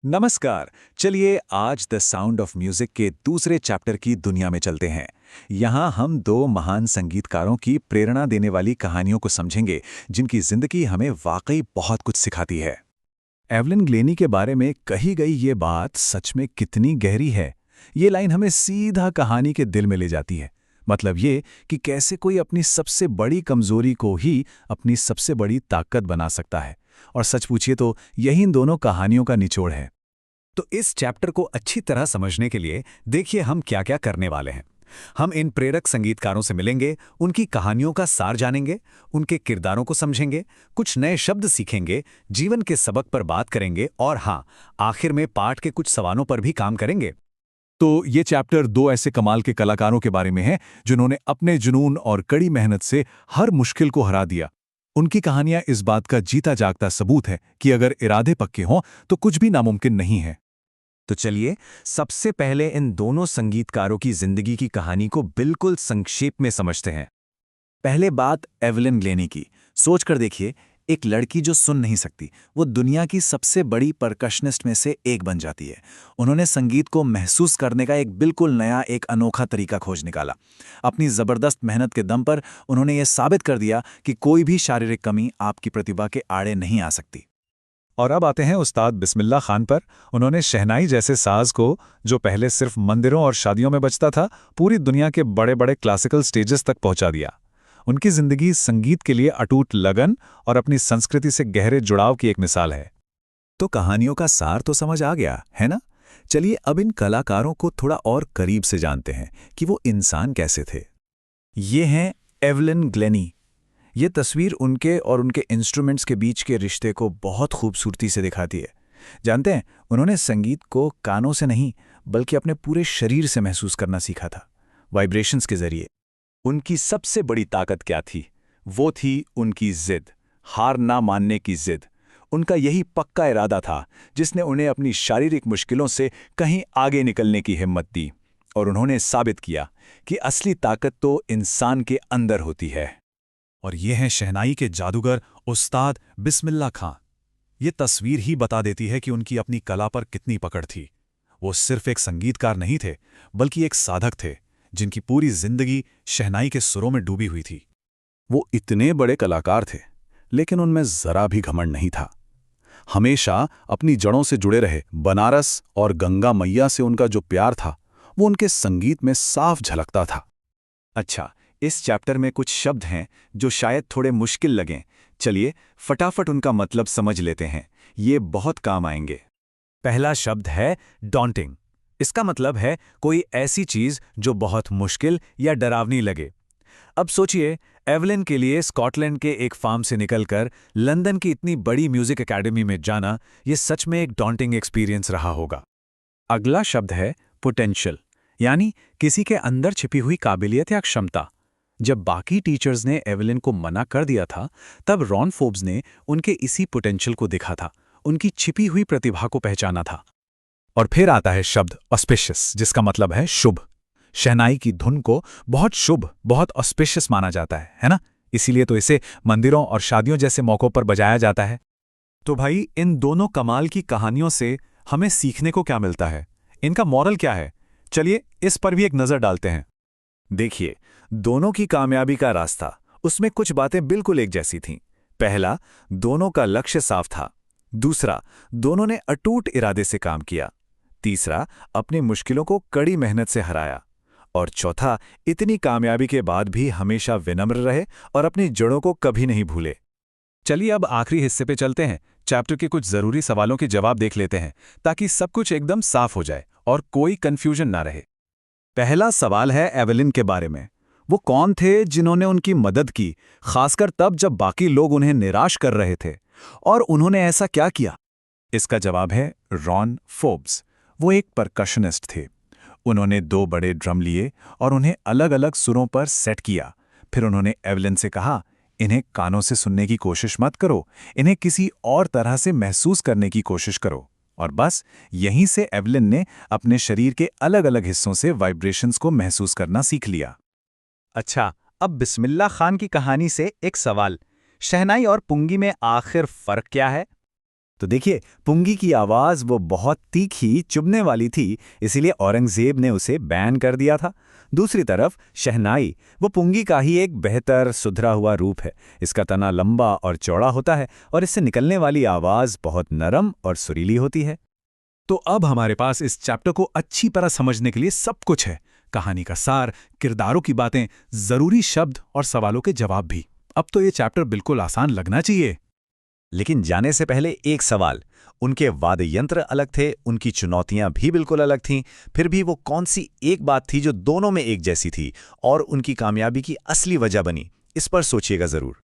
नमस्कार। चलिए आज द साउंड ऑफ म्यूजिक के दूसरे चैप्टर की दुनिया में चलते हैं। यहाँ हम दो महान संगीतकारों की प्रेरणा देने वाली कहानियों को समझेंगे, जिनकी जिंदगी हमें वाकई बहुत कुछ सिखाती है। एवलिन ग्लेनी के बारे में कही गई ये बात सच में कितनी गहरी है। ये लाइन हमें सीधा कहानी के दिल में ले जाती है। मतलब ये कि कैसे कोई अपनी सबसे बड़ी कमजोरी को ही अपनी सबसे बड़ी ताकत बना सकता है। और सच पूछिए तो यही इन दोनों कहानियों का निचोड़ है। तो इस चैप्टर को अच्छी तरह समझने के लिए देखिए हम क्या क्या करने वाले हैं। हम इन प्रेरक संगीतकारों से मिलेंगे, उनकी कहानियों का सार जानेंगे, उनके किरदारों को समझेंगे, कुछ नए शब्द सीखेंगे, जीवन के सबक पर बात करेंगे और हाँ, आखिर में पाठ के कुछ सवालों पर भी काम करेंगे। तो ये चैप्टर दो ऐसे कमाल के कलाकारों के बारे में है जिन्होंने अपने जुनून और कड़ी मेहनत से हर मुश्किल को हरा दिया। उनकी कहानियां इस बात का जीता जागता सबूत है कि अगर इरादे पक्के हों तो कुछ भी नामुमकिन नहीं है। तो चलिए सबसे पहले इन दोनों संगीतकारों की जिंदगी की कहानी को बिल्कुल संक्षेप में समझते हैं। पहले बात एवलिन ग्लेनी की। सोच कर देखिए, एक लड़की जो सुन नहीं सकती, वो दुनिया की सबसे बड़ी परकशनिस्ट में से एक बन जाती है। उन्होंने संगीत को महसूस करने का एक बिल्कुल नया, एक अनोखा तरीका खोज निकाला। अपनी जबरदस्त मेहनत के दम पर उन्होंने ये साबित कर दिया कि कोई भी शारीरिक कमी आपकी प्रतिभा के आड़े नहीं आ सकती। और अब आते हैं उस्ताद बिस्मिल्लाह खान पर। उन्होंने शहनाई जैसे साज को, जो पहले सिर्फ मंदिरों और शादियों में बजता था, पूरी दुनिया के बड़े बड़े क्लासिकल स्टेजेस तक पहुंचा दिया। उनकी जिंदगी संगीत के लिए अटूट लगन और अपनी संस्कृति से गहरे जुड़ाव की एक मिसाल है। तो कहानियों का सार तो समझ आ गया है ना? चलिए अब इन कलाकारों को थोड़ा और करीब से जानते हैं कि वो इंसान कैसे थे। ये हैं एवलिन ग्लेनी। ये तस्वीर उनके और उनके इंस्ट्रूमेंट्स के बीच के रिश्ते को बहुत खूबसूरती से दिखाती है। जानते हैं, उन्होंने संगीत को कानों से नहीं बल्कि अपने पूरे शरीर से महसूस करना सीखा था, वाइब्रेशंस के जरिए। उनकी सबसे बड़ी ताकत क्या थी? वो थी उनकी जिद, हार ना मानने की जिद। उनका यही पक्का इरादा था जिसने उन्हें अपनी शारीरिक मुश्किलों से कहीं आगे निकलने की हिम्मत दी। और उन्होंने साबित किया कि असली ताकत तो इंसान के अंदर होती है। और ये हैं शहनाई के जादूगर उस्ताद बिस्मिल्लाह खां। ये तस्वीर ही बता देती है कि उनकी अपनी कला पर कितनी पकड़ थी। वो सिर्फ एक संगीतकार नहीं थे, बल्कि एक साधक थे जिनकी पूरी जिंदगी शहनाई के सुरों में डूबी हुई थी। वो इतने बड़े कलाकार थे, लेकिन उनमें जरा भी घमंड नहीं था। हमेशा अपनी जड़ों से जुड़े रहे। बनारस और गंगा मैया से उनका जो प्यार था, वो उनके संगीत में साफ झलकता था। अच्छा, इस चैप्टर में कुछ शब्द हैं जो शायद थोड़े मुश्किल लगें। चलिए फटाफट उनका मतलब समझ लेते हैं, ये बहुत काम आएंगे। पहला शब्द है डॉन्टिंग। इसका मतलब है कोई ऐसी चीज जो बहुत मुश्किल या डरावनी लगे। अब सोचिए, एवलिन के लिए स्कॉटलैंड के एक फार्म से निकलकर लंदन की इतनी बड़ी म्यूजिक एकेडमी में जाना, ये सच में एक डॉन्टिंग एक्सपीरियंस रहा होगा। अगला शब्द है पोटेंशियल, यानी किसी के अंदर छिपी हुई काबिलियत या क्षमता। जब बाकी टीचर्स ने एवलिन को मना कर दिया था, तब रॉन फोर्ब्स ने उनके इसी पोटेंशियल को देखा था, उनकी छिपी हुई प्रतिभा को पहचाना था। और फिर आता है शब्द ऑस्पिशियस, जिसका मतलब है शुभ। शहनाई की धुन को बहुत शुभ, बहुत ऑस्पिशियस माना जाता है ना? इसीलिए तो इसे मंदिरों और शादियों जैसे मौक़ों पर बजाया जाता है। तो भाई, इन दोनों कमाल की कहानियों से हमें सीखने को क्या मिलता है? इनका मॉरल क्या है? चलिए इस पर भी एक नज़र डालते हैं। देखिए, दोनों की कामयाबी का रास्ता, उसमें कुछ बातें बिल्कुल एक जैसी थीं। पहला, दोनों का लक्ष्य साफ था। दूसरा, दोनों ने अटूट इरादे से काम किया। तीसरा, अपनी मुश्किलों को कड़ी मेहनत से हराया। और चौथा, इतनी कामयाबी के बाद भी हमेशा विनम्र रहे और अपनी जड़ों को कभी नहीं भूले। चलिए अब आखिरी हिस्से पे चलते हैं। चैप्टर के कुछ जरूरी सवालों के जवाब देख लेते हैं, ताकि सब कुछ एकदम साफ हो जाए और कोई कंफ्यूजन ना रहे। पहला सवाल है एवलिन के बारे में। वो कौन थे जिन्होंने उनकी मदद की, खासकर तब जब बाकी लोग उन्हें निराश कर रहे थे? और उन्होंने ऐसा क्या किया? इसका जवाब है रॉन फोर्ब्स। वो एक परकशनिस्ट थे। उन्होंने दो बड़े ड्रम लिए और उन्हें अलग अलग सुरों पर सेट किया। फिर उन्होंने एवलिन से कहा, इन्हें कानों से सुनने की कोशिश मत करो, इन्हें किसी और तरह से महसूस करने की कोशिश करो। और बस यहीं से एवलिन ने अपने शरीर के अलग अलग हिस्सों से वाइब्रेशंस को महसूस करना सीख लिया। अच्छा, अब बिस्मिल्लाह खान की कहानी से एक सवाल, शहनाई और पुंगी में आखिर फर्क क्या है? तो देखिए, पुंगी की आवाज वो बहुत तीखी, चुभने वाली थी, इसीलिए औरंगजेब ने उसे बैन कर दिया था। दूसरी तरफ शहनाई, वो पुंगी का ही एक बेहतर सुधरा हुआ रूप है। इसका तना लंबा और चौड़ा होता है और इससे निकलने वाली आवाज बहुत नरम और सुरीली होती है। तो अब हमारे पास इस चैप्टर को अच्छी तरह समझने के लिए सब कुछ है। कहानी का सार, किरदारों की बातें, जरूरी शब्द और सवालों के जवाब भी। अब तो ये चैप्टर बिल्कुल आसान लगना चाहिए। लेकिन जाने से पहले एक सवाल। उनके वाद्य यंत्र अलग थे, उनकी चुनौतियां भी बिल्कुल अलग थीं, फिर भी वो कौन सी एक बात थी जो दोनों में एक जैसी थी और उनकी कामयाबी की असली वजह बनी? इस पर सोचिएगा जरूर।